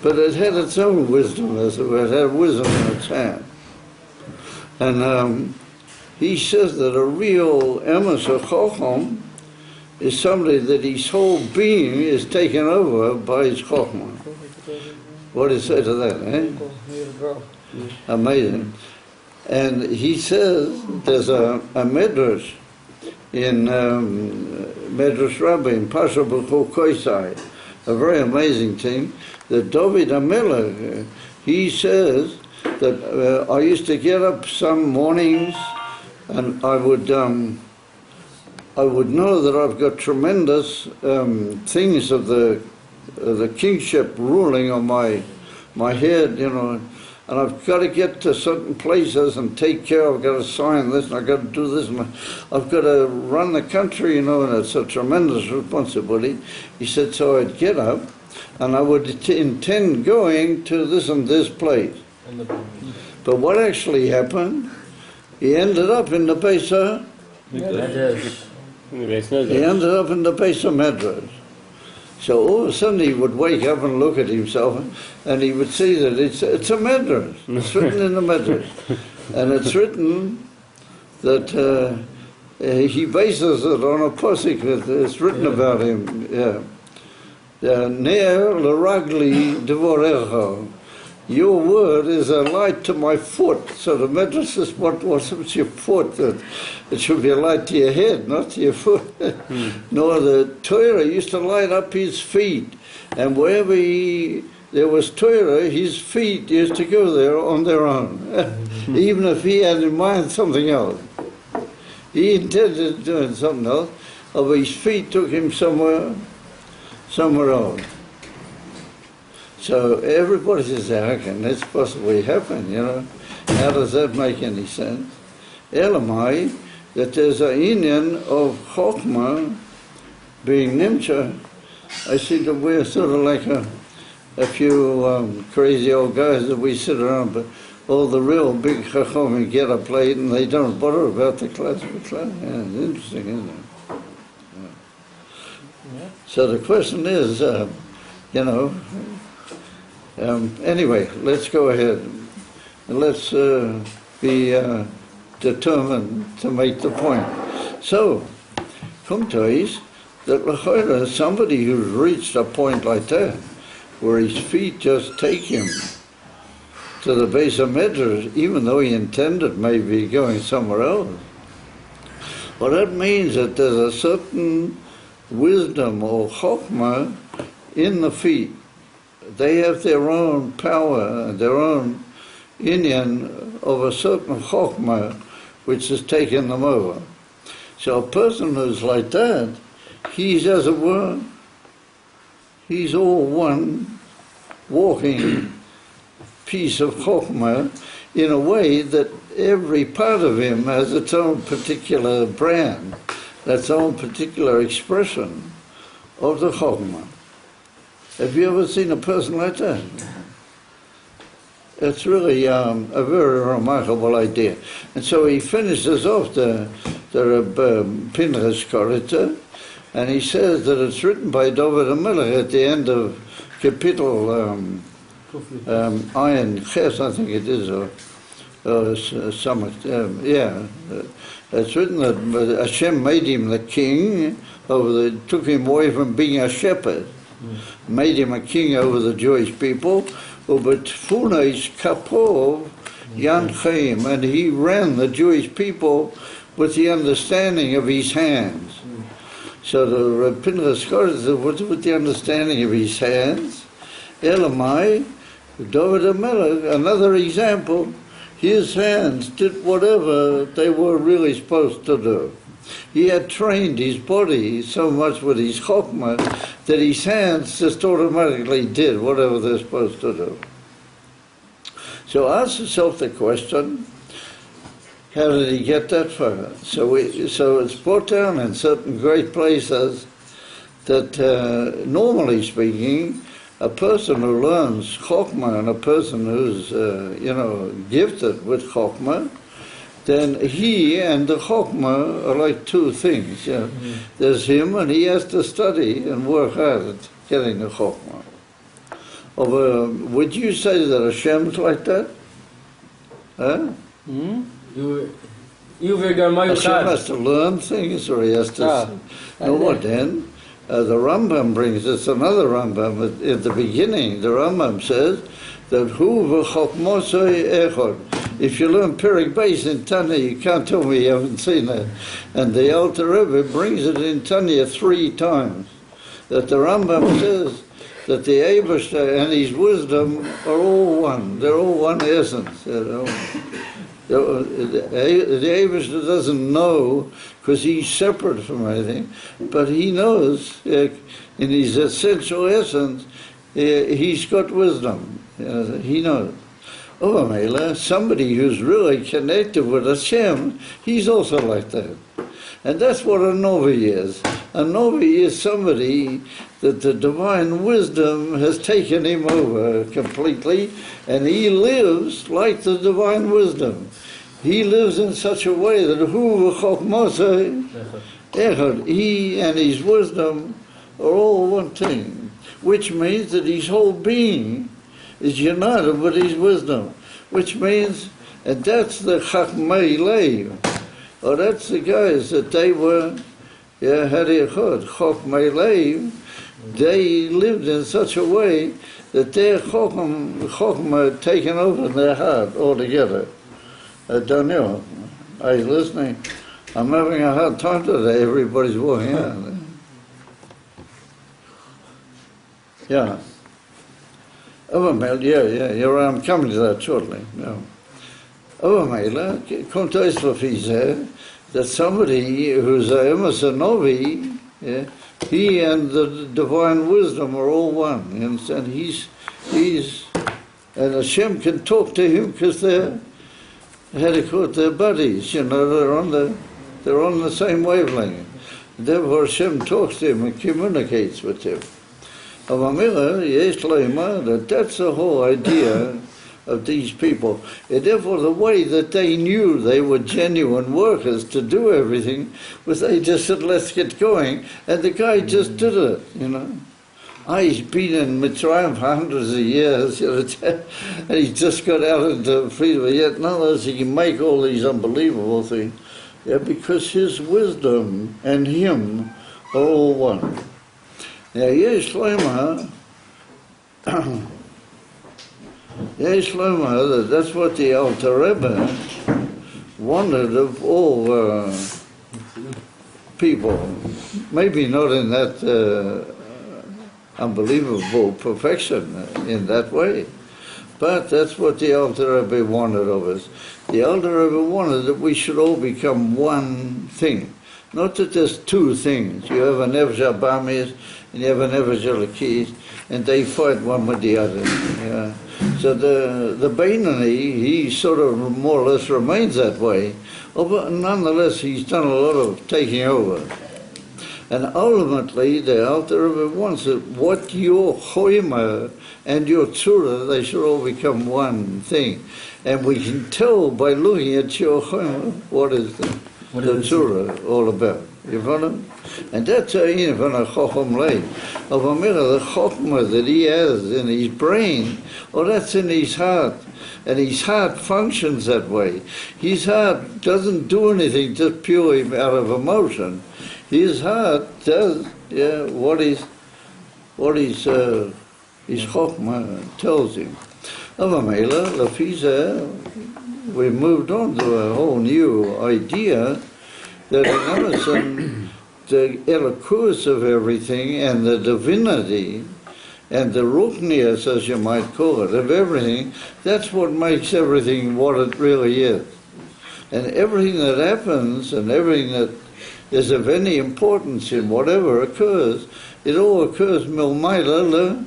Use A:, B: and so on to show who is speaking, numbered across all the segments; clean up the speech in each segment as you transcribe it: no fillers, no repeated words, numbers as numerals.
A: but it had its own wisdom, as it were. It had wisdom in its hand. And he says that a real emes or chocham is somebody that his whole being is taken over by his chochmah. What do you say to that, eh? Amazing. And he says there's a medrash in Medrash Rabbi in Pasha B'chol Koisai, a very amazing thing, that David HaMelech, he says that I used to get up some mornings and I would know that I've got tremendous things of the kingship ruling on my head, you know, and I've got to get to certain places and take care. I've got to sign this, and I've got to do this, and I've got to run the country, you know, and it's a tremendous responsibility. He said, so I'd get up, and I would intend going to this and this place. But what actually happened? He ended up in the Beis Medrash. He ended up in the Beis Medrash. So all of a sudden he would wake up and look at himself, and he would see that it's a medrash. It's written in the medrash, and it's written that he bases it on a posik that is written about him. Ner l'ragli devorecha. Your word is a light to my foot. So the medrash is what's your foot? That it should be a light to your head, not to your foot. Nor the Torah used to light up his feet. And wherever there was Torah, his feet used to go there on their own. Even if he had in mind something else. He intended doing something else, but his feet took him somewhere else. So everybody says, how can this possibly happen, you know? How does that make any sense? Elamai, that there's an inyan of Chokhmah being nimcha. I see that we're sort of like a few crazy old guys that we sit around, but all the real big Chachomim get up late and they don't bother about the class. Yeah, it's interesting, isn't it? Yeah. So the question is, you know, anyway, let's go ahead and let's be determined to make the point. So, Kumtais, that l'chayra, somebody who's reached a point like that, where his feet just take him to the base of Medrash, even though he intended maybe going somewhere else. Well, that means that there's a certain wisdom or chokhmah in the feet. They have their own power, their own inyan of a certain chokhmah which has taken them over. So a person who's like that, he's, as it were, he's all one walking piece of chokhmah in a way that every part of him has its own particular brand, its own particular expression of the chokhmah. Have you ever seen a person like that? It's really a very remarkable idea. And so he finishes off the Pinchas Korita, and he says that it's written by David HaMelech at the end of Kapitel Ayin Ches, I think it is, or something. Yeah, it's written that Hashem made him the king, took him away from being a shepherd, made him a king over the Jewish people, but Funais Kapov Yan Chaim, and he ran the Jewish people with the understanding of his hands. So the Pinchas Korita, with the understanding of his hands, Elamai, David HaMelech, another example, his hands did whatever they were really supposed to do. He had trained his body so much with his chokhmah that his hands just automatically did whatever they're supposed to do. So ask yourself the question, how did he get that far? So it's brought down in certain great places that, normally speaking, a person who learns chokhmah and a person who's, gifted with chokhmah, then he and the chokhmah are like two things. You know? There's him, and he has to study and work hard at getting the chokhmah. Would you say that Hashem's like that? Huh? Hashem has to learn things, or he has to... No, what then? The Rambam brings us another Rambam at the beginning. The Rambam says that Hu v'chokmosoi echad. If you learn Perek Beis in Tanya, you can't tell me you haven't seen it. And the Alter Rebbe brings it in Tanya 3 times. That the Rambam says that the Eibishter and his wisdom are all one. They're all one essence. You know. The Eibishter doesn't know because he's separate from everything, but he knows in his essential essence he's got wisdom. He knows. Somebody who's really connected with Hashem, he's also like that. And that's what a Novi is. A Novi is somebody that the divine wisdom has taken him over completely, and he lives like the divine wisdom. He lives in such a way that he and his wisdom are all one thing, which means that his whole being is united with his wisdom, which means, and that's the Chachmei Lev, or that's the guys that they were, Chachmei Lev, they lived in such a way that their Chochmah had taken over their heart altogether. I don't know. Are you listening? I'm having a hard time today. Everybody's walking out. Yeah. You're right. I'm coming to that shortly. Kommt euch that somebody who's a Emerson Novi, he and the divine wisdom are all one. And he's and Hashem can talk to him because they're their buddies, they're on the same wavelength. Therefore Hashem talks to him and communicates with him. That's the whole idea of these people. And therefore the way that they knew they were genuine workers to do everything was they just said, let's get going, and the guy just did it, He's been in Mitzrayim for hundreds of years, and he just got out into freedom. Yet nonetheless he can make all these unbelievable things, because his wisdom and him are all one. Now, that's what the Alter Rebbe wanted of all people. Maybe not in that unbelievable perfection in that way, but that's what the Alter Rebbe wanted of us. The Alter Rebbe wanted that we should all become one thing, not that there's 2 things. You have a Nefesh Abamis and you have a Nefesh Elokis, and they fight one with the other. So the Beinoni, he sort of more or less remains that way, but nonetheless he's done a lot of taking over. And ultimately, the Alter Rebbe wants that what your choima and your tzura, they should all become one thing. And we can tell by looking at your choima what is the tzura all about. You follow? And that's even a chochem lei. Of a the chokhmah that he has in his brain, that's in his heart. And his heart functions that way. His heart doesn't do anything just purely out of emotion. His heart does, what his chokhmah tells him. We moved on to a whole new idea that in Emerson, the eloquence of everything and the divinity and the ruchnius, as you might call it, of everything, that's what makes everything what it really is. And everything that happens and everything that is of any importance in whatever occurs, it all occurs milmaila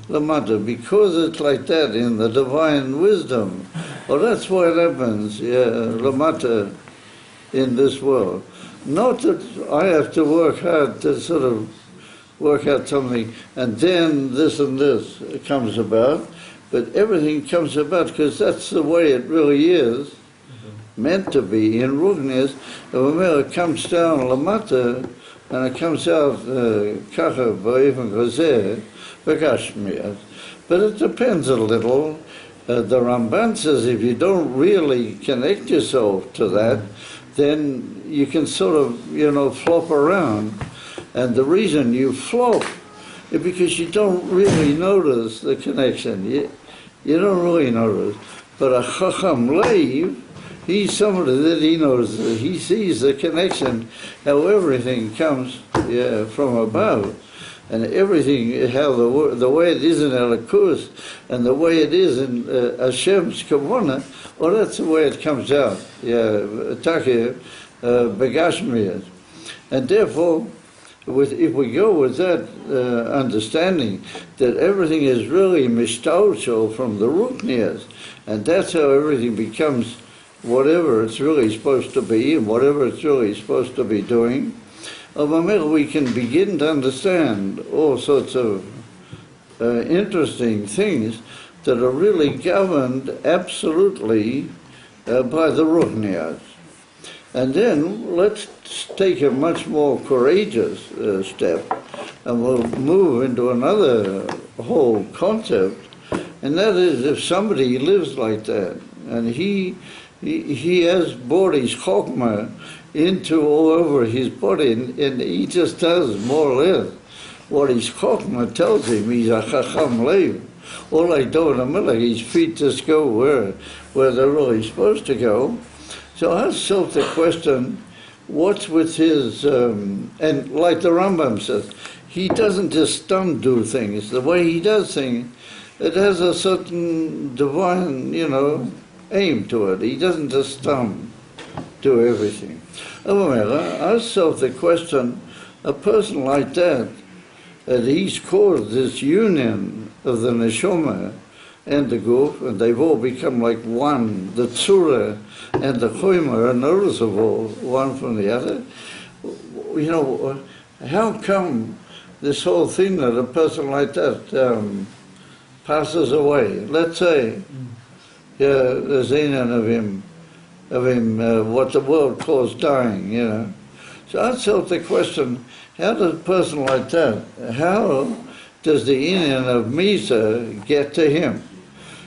A: lamata, because it's like that in the divine wisdom. Well, that's why it happens, lamata, in this world. Not that I have to work hard to sort of work out something and then this and this comes about, but everything comes about because that's the way it really is, meant to be. In Rugnis, it comes down lamata and it comes out kacha ba'ivin gazeh v'gashmiyat. But it depends a little. The Ramban says if you don't really connect yourself to that, then you can sort of, flop around. And the reason you flop is because you don't really notice the connection. You don't really notice. But a Chacham Leiv, he's somebody that he knows, he sees the connection, how everything comes from above. And everything, how the way it is in Elokus and the way it is in Hashem's Kavanah, well, that's the way it comes out. Begashmiyat. And therefore, if we go with that understanding that everything is really mishtalshel from the Rukniyas, and that's how everything becomes whatever it's really supposed to be and whatever it's really supposed to be doing, we can begin to understand all sorts of interesting things that are really governed absolutely by the Ruhniyat. And then let's take a much more courageous step, and we'll move into another whole concept, and that is if somebody lives like that, and he has brought his chokmah into all over his body, and he just does more or less what his chokmah tells him. He's a chacham leiv. All like David HaMelech, his feet just go where they're really supposed to go. So ask yourself the question, what's with his, and like the Rambam says, he doesn't just do things. The way he does things, it has a certain divine, aim to it. He doesn't just do everything. Ask yourself the question, a person like that he's caused this union of the neshama and the guf, and they've all become like one. The tzura and the choyma are noticeable one from the other. How come this whole thing that a person like that passes away? Let's say, the zenan of him, what the world calls dying, So I'd ask the question, how does a person like that, how does the inyan of Misa get to him?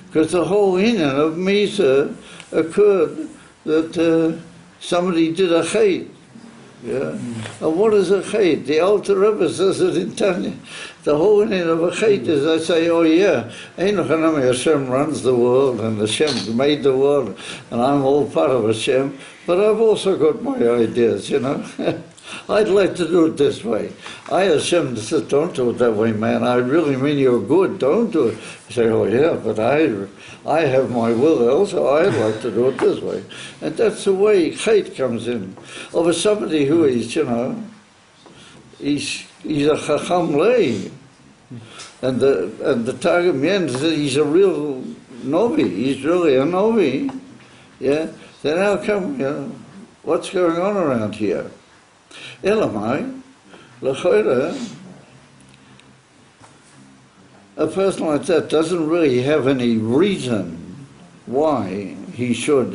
A: Because the whole inyan of Misa occurred that somebody did a chait. And what is a chait? The Alter Rebbe says it in Tanya. The whole inyan of a chait is I say, Eino Chanami, Hashem runs the world and Hashem made the world and I'm all part of Hashem, but I've also got my ideas, I'd like to do it this way. Hashem says, don't do it that way, man. I really mean you're good. Don't do it. You say, but I have my will also. I'd like to do it this way. And that's the way chait comes in. Over somebody who is, he's a chacham lei. And the Targum Yen says he's a real novi. He's really a novi. Then how come, what's going on around here? Elamai, l'choira, a person like that doesn't really have any reason why he should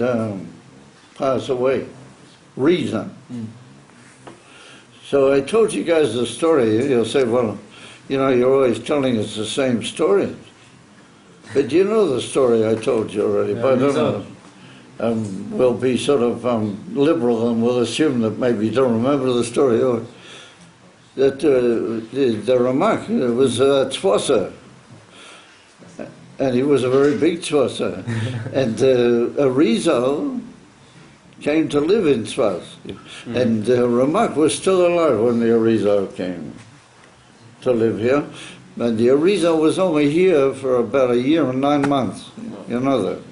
A: pass away. Reason. So I told you guys the story. You'll say, well, you're always telling us the same story. But you know the story I told you already. But I don't know. We'll be sort of liberal and we'll assume that maybe you don't remember the story. That the Ramak was a tzvasa, and he was a very big tzvasa. And a Rizal came to live in Tzvas. And Ramak was still alive when the Arizal came to live here. And the Arizal was only here for about 1 year and 9 months. You know that.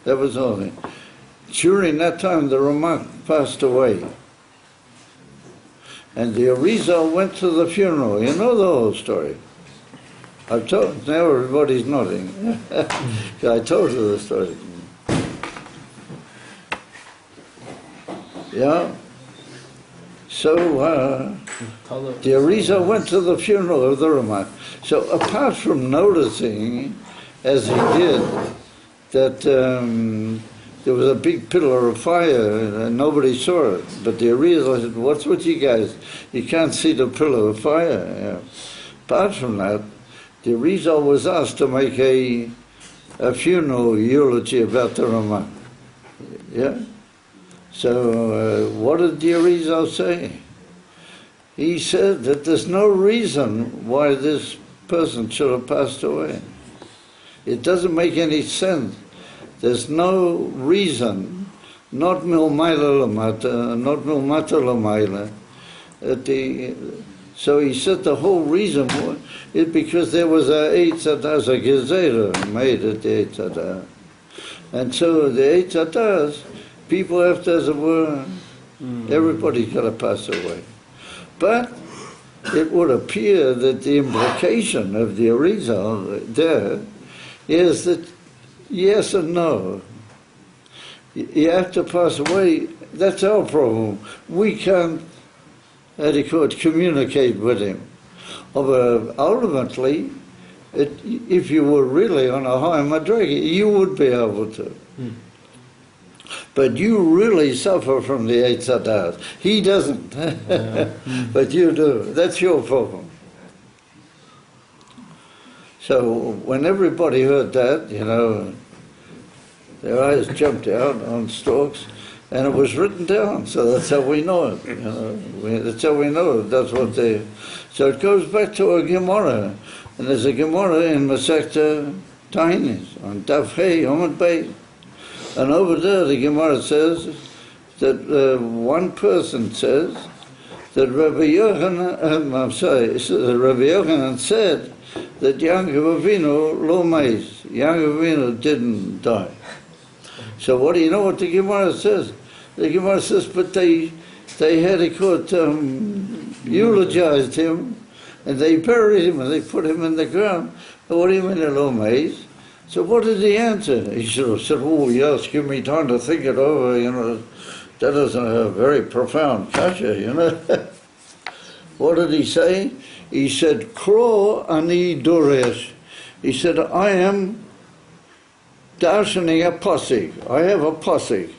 A: That was all. During that time, the Ramak passed away. And the Arizal went to the funeral. You know the whole story. I've told, now everybody's nodding. I told you the story. Yeah. So the Arizal went to the funeral of the Ramak. So apart from noticing, as he did, that there was a big pillar of fire and nobody saw it. But the Arizal said, what's with you guys? You can't see the pillar of fire. Apart from that, the Rizal was asked to make a funeral eulogy about the Ramah. Yeah? So what did the Rizal say? He said that there's no reason why this person should have passed away. It doesn't make any sense. There's no reason, not milmaila lamata, not milmata lamaila. So he said the whole reason is because there was a Eitz Adas, a gezerah made at the Eitz Adas. And so the Eitz Adas, people after as it were, everybody's got to pass away. But it would appear that the implication of the Arizal there is that yes and no. You have to pass away. That's our problem. We can't, how do you call it, communicate with him. But ultimately, if you were really on a high madrega, you would be able to. But you really suffer from the Eitz Adas. He doesn't. But you do. That's your problem. So when everybody heard that, you know, their eyes jumped out on stalks, and it was written down. So that's how we know it. You know, that's how we know it. That's what they. So it goes back to a Gemara, and there's a Gemara in Masechta Tainis on Daf Hey Omid Beit. And over there, the Gemara says that one person says that Rabbi Yochanan, Rabbi Yochanan said that Yaakov Avinu lo meis, Yaakov Avinu didn't die. So what do you know what the Gemara says? The Gemara says, but they had a court, eulogized him, and they buried him, and they put him in the ground. What do you mean lo meis? So what did he answer? He should have said, oh yes, give me time to think it over, you know. That is a very profound kasha, you know. What did he say? He said, Kro ani doresh. He said, I am darshaning a pasig. I have a pasig.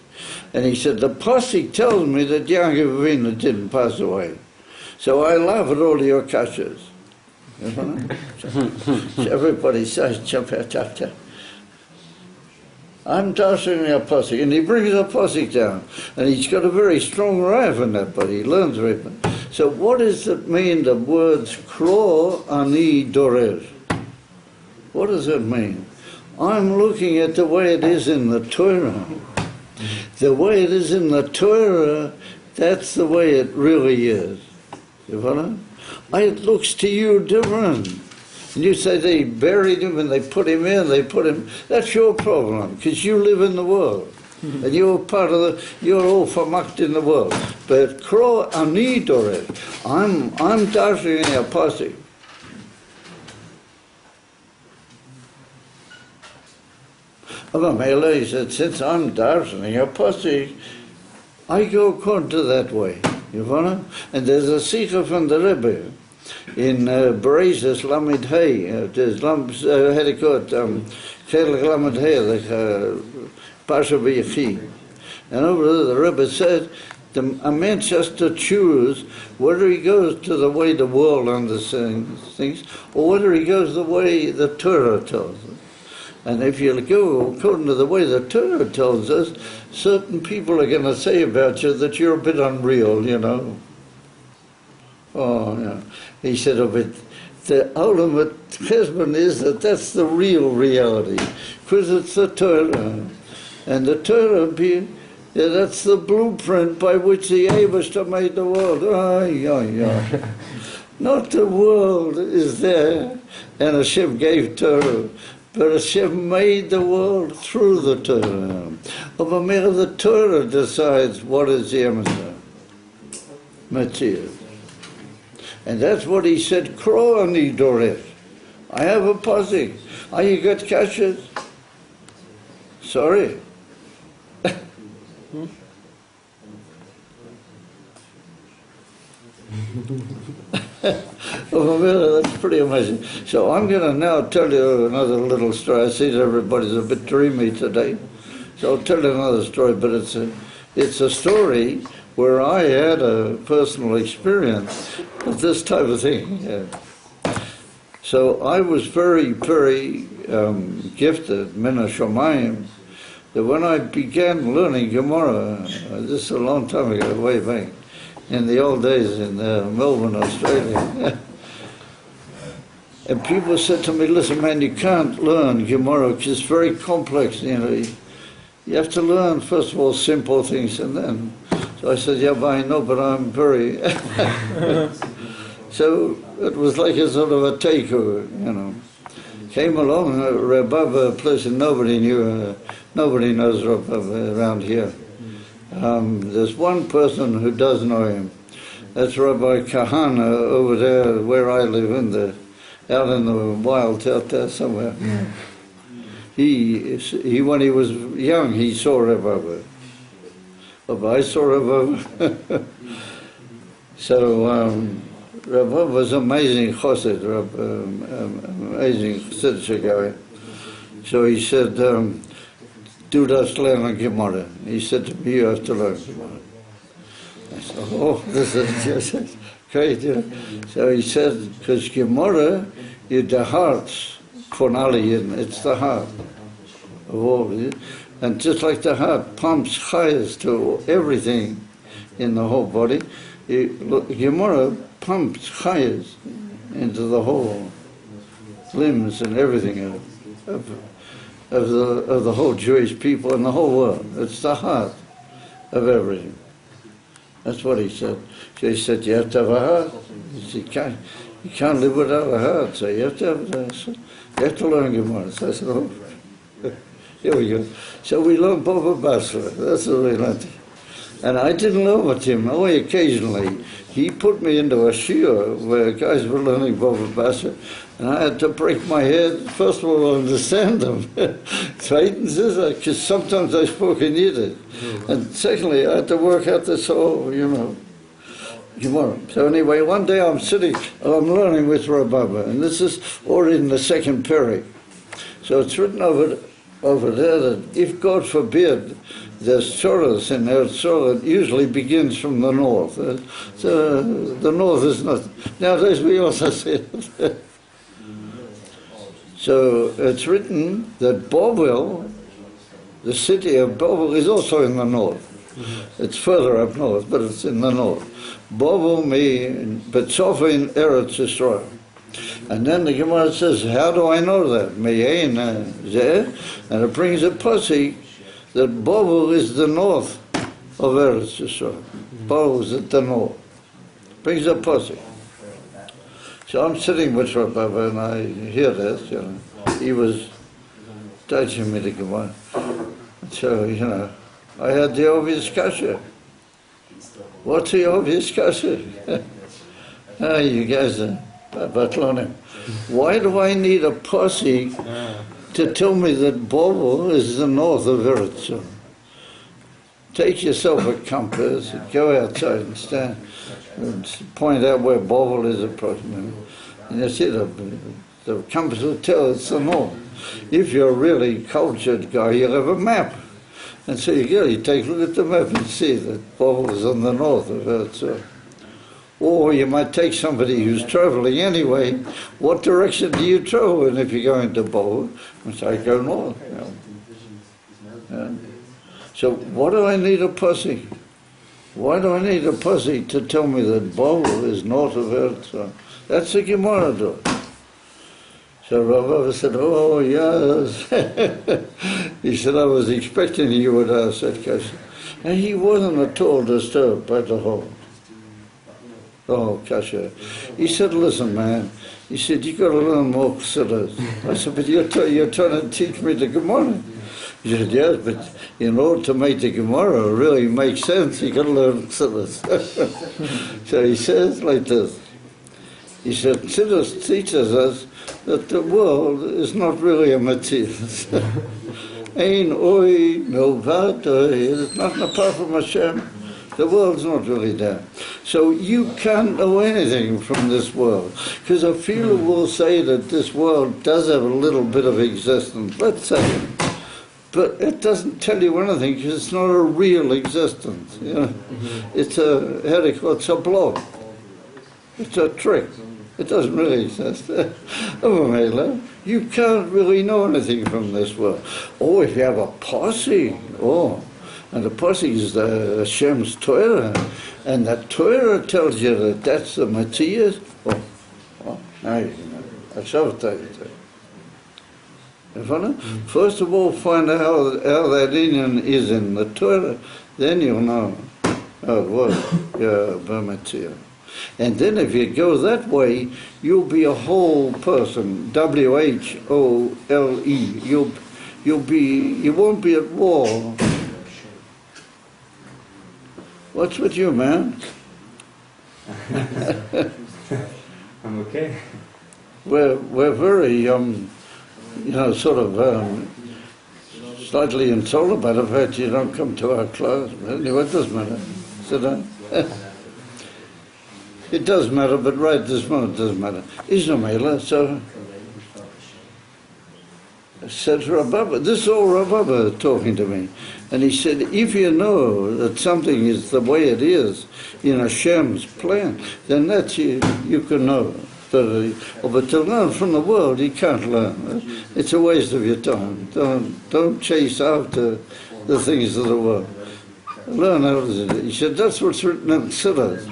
A: And he said, the pasig tells me that Yaakov Avinu didn't pass away. So I laugh at all your kashas. So everybody says, I'm tossing a posik, and he brings a posik down, and he's got a very strong rive in that, but he learns very much. So what does it mean, the words kro ani dorer? What does it mean? I'm looking at the way it is in the Torah. The way it is in the Torah, that's the way it really is. You follow? It looks to you different. And you say they buried him and they put him in, that's your problem, because you live in the world. And you're part of you're all vermacht in the world. But Kro ani doret, I'm dashing a pasuk. Mele, he said, since I'm dashing a pasuk, I go according to that way. You follow? And there's a sikha from the Rebbe in Bereishis Lamed Hey. There's Hedikot Chelik Lamed Hey, like Pasha B'Yechi. And over there, the Rebbe said, a man has to choose whether he goes to the way the world understands things, or whether he goes the way the Torah tells us. And if you go according to the way the Torah tells us, certain people are going to say about you that you're a bit unreal, you know. Oh, yeah. He said, oh, but the ultimate husband is that that's the real reality, because it's the Torah. And the Torah, that's the blueprint by which the Eibishter made the world. Not the world is there, and Hashem gave Torah. But Hashem made the world through the Torah. The Torah decides what is the Emes Metzius. And that's what he said, Kro ani doresh. I have a pasuk. Oh, you got kashas? Sorry. That's pretty amazing. So I'm going to now tell you another little story. I see that everybody's a bit dreamy today. So I'll tell you another story, but it's a story where I had a personal experience of this type of thing. So I was very, very gifted, min hashamayim, that when I began learning Gemara, this is a long time ago, way back, in the old days in Melbourne, Australia, and people said to me, listen man, you can't learn Gemara because it's very complex, you know. You have to learn, first of all, simple things, and then... So I said, yeah, but I know, but I'm very... So it was like a sort of a takeover, you know. Came along, Rabbi, a person nobody knew, nobody knows Rabbi around here. There's one person who does know him. That's Rabbi Kahana over there where I live, out in the wild out there somewhere. He when he was young, he saw Rabbi. I saw Rabbi. So Rabbi was amazing chassid, amazing chassid guy. So he said, do that learn Gemara. He said to me, you have to learn Gemara. I said, oh, this is great. So he said, because Gemara is the heart for Aliyah, it's the heart of all. And just like the heart pumps chayas to everything in the whole body, Gemara pumps chayas into the whole limbs and everything of the whole Jewish people and the whole world. It's the heart of everything. That's what he said. So he said, you have to have a heart. He said, you can't live without a heart, so you have to have a heart. You have to learn Gemara. So I said, oh, here we go. So we learned Bava Basra. That's what we learned. And I didn't learn with him, only occasionally. He put me into a shiur where guys were learning Bava Basra, and I had to break my head, first of all, understand them. Because sometimes I spoke in Yiddish. And secondly, I had to work out this whole, Gemara. So anyway, one day I'm learning with Rabbi, and this is already in the second period. So it's written over there that if, God forbid, there's tzoros in Eretz Yisrael, it usually begins from the north. So the north is not... Nowadays we also say it. So it's written that Babel, the city of Babel, is also in the north. It's further up north, but it's in the north. Babel Betzofa in Eretz Yisrael. And then the Gemara says, how do I know that? And it brings a pussy that Babel is the north of Eretz Yisrael. Babel is at the north. Brings a pussy. So I'm sitting with Rabbi and I hear this, He was teaching me the Gemara. So, I had the obvious kasha. What's the obvious kasha? You guys are batlonim. Why do I need a posse to tell me that Babel is the north of Eretz Yisrael? Take yourself a compass, go outside and stand and point out where Babel is approximately. And you see the compass will tell it's the north. If you're a really cultured guy, you'll have a map. And so you take a look at the map and see that Babel is on the north of Eretz Yisrael. Or you might take somebody who's traveling anyway. What direction do you travel in if you're going to Babel? Which I go north. So what do I need a pussy? Why do I need a pussy to tell me that Babel is north of Eretz? That's the Gemara door. So Rabbi said, oh yes. He said, I was expecting you would ask that question. And he wasn't at all disturbed by the whole kasha. He said, listen man, he said, you got to learn more chassidus. I said, but you're trying to teach me the Gemara. He said, yes, but in order to make the Gemara really make sense, you got to learn chassidus. So he says like this. He said, chassidus teaches us that the world is not really a Matthias. Ein oi milvad oi, there's nothing apart from Hashem. The world's not really there. So you can't know anything from this world. Because a few will say that this world does have a little bit of existence, let's say. But it doesn't tell you anything because it's not a real existence. It's a, it's a blow. It's a trick. It doesn't really exist. Vaykhel, you can't really know anything from this world. Oh, if you have a posse, and the posse is the Hashem's Torah, and the Torah tells you that that's the Matthias. Now you know. I shall tell you that. First of all, find out how that Indian is in the Torah, then you'll know how it was, Matthias. And then if you go that way, you'll be a whole person, W-H-O-L-E. You won't be at war. What's with you, man?
B: I'm okay.
A: We're very, sort of slightly insulted by the fact you don't come to our class. But anyway, it doesn't matter. Sit down. It does matter, but right this moment it doesn't matter. Ismaila, so said Rababa, this is all Rababa talking to me. And he said, if you know that something is the way it is in Hashem's plan, then that you can know. But to learn from the world, you can't learn. It's a waste of your time. Don't chase after the things of the world. Learn how to do it. He said, that's what's written in Siddhas.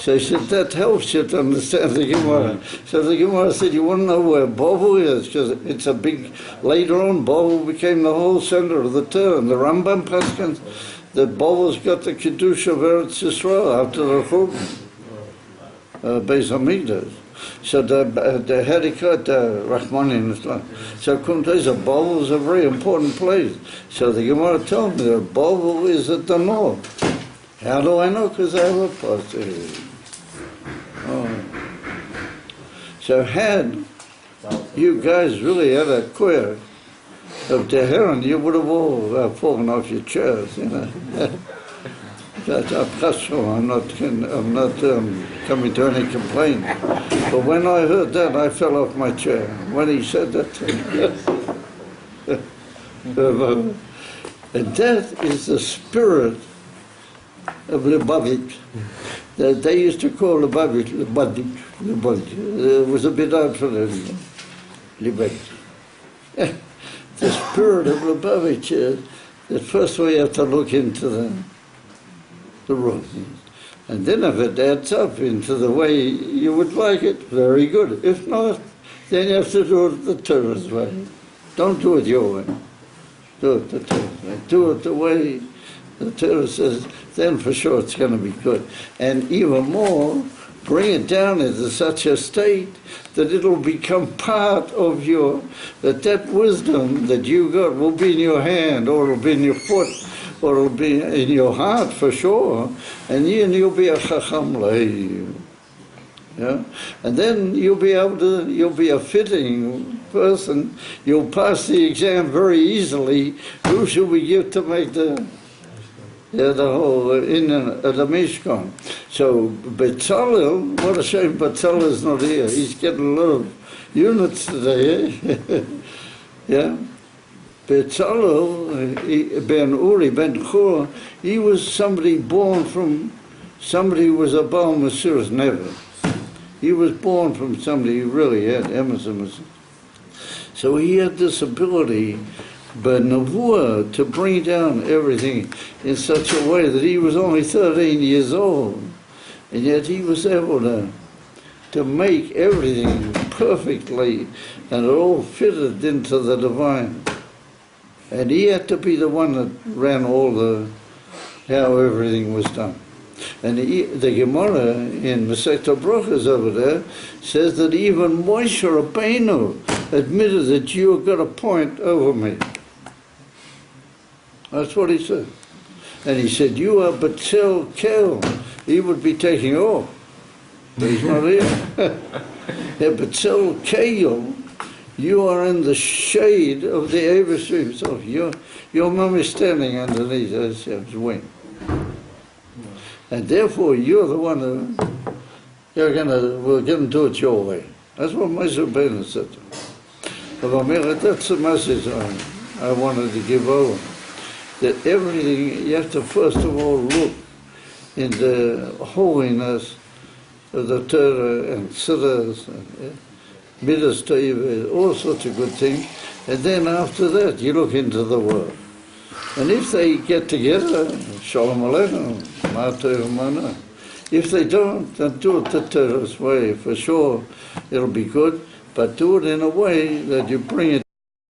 A: So he said, that helps you to understand the Gemara. So the Gemara said, you want to know where Babel is? Because it's a big, later on, Babel became the whole center of the Torah. And the Rambam Paskins, that Babel's got the Kiddush of Eretz Yisrael after the Churban, Beis HaMikdash. So the Hadikat, Rahmanin Islam. So Kumteza, Babel is a very important place. So the Gemara told me that Babel is at the north. How do I know? Because I have a posse. So had you guys really had a queer of Tehran, you would have all fallen off your chairs, you know. I'm not coming to any complaint. But when I heard that, I fell off my chair. When he said that to me. And that is the spirit of Lubavitch. They used to call Lubavitch. It was a bit odd for them. Lubavitch. The spirit of Lubavitch is that first we have to look into the room. And then if it adds up into the way you would like it, very good. If not, then you have to do it the Torah's way. Don't do it your way. Do it the Torah's way. Do it the way the Torah says, then for sure it's going to be good. And even more, bring it down into such a state that it'll become part of that wisdom that you got will be in your hand, or it'll be in your foot, or it'll be in your heart for sure, and you'll be a chacham lahi. Yeah? And then you'll be a fitting person, you'll pass the exam very easily. Who should we give to make the whole in the Mishkan? So Betzalel, what a shame Betzalel is not here. He's getting a lot of units today. Yeah? Betzalel, Ben Uri, Ben Chur, he was somebody born from, somebody who was a Baal Mesiras never. He was born from somebody who really had Emerson. So he had this ability, but Nevuah, to bring down everything in such a way that he was only 13 years old, and yet he was able to make everything perfectly, and it all fitted into the divine. And he had to be the one that ran how everything was done. And the Gemara in Masechta Brachos over there says that even Moshe Rabbeinu admitted that you have got a point over me. That's what he said. And he said, you are Batzel Kel. He would be taking off. But he's not here. Batzel Kel, you are in the shade of the Avish himself. Your mom is standing underneath Hashem's wing. And therefore, you're the one we're going to do it your way. That's what Moshe Rabbeinu said to him. But that's the message I wanted to give over. That everything, you have to first of all look in the holiness of the Torah and Siddhas and Midas Tov, all sorts of good things. And then after that, you look into the world. And if they get together, Shalom Aleichem, Ma Torah Mana. If they don't, then do it the Torah's way. For sure, it'll be good. But do it in a way that you bring it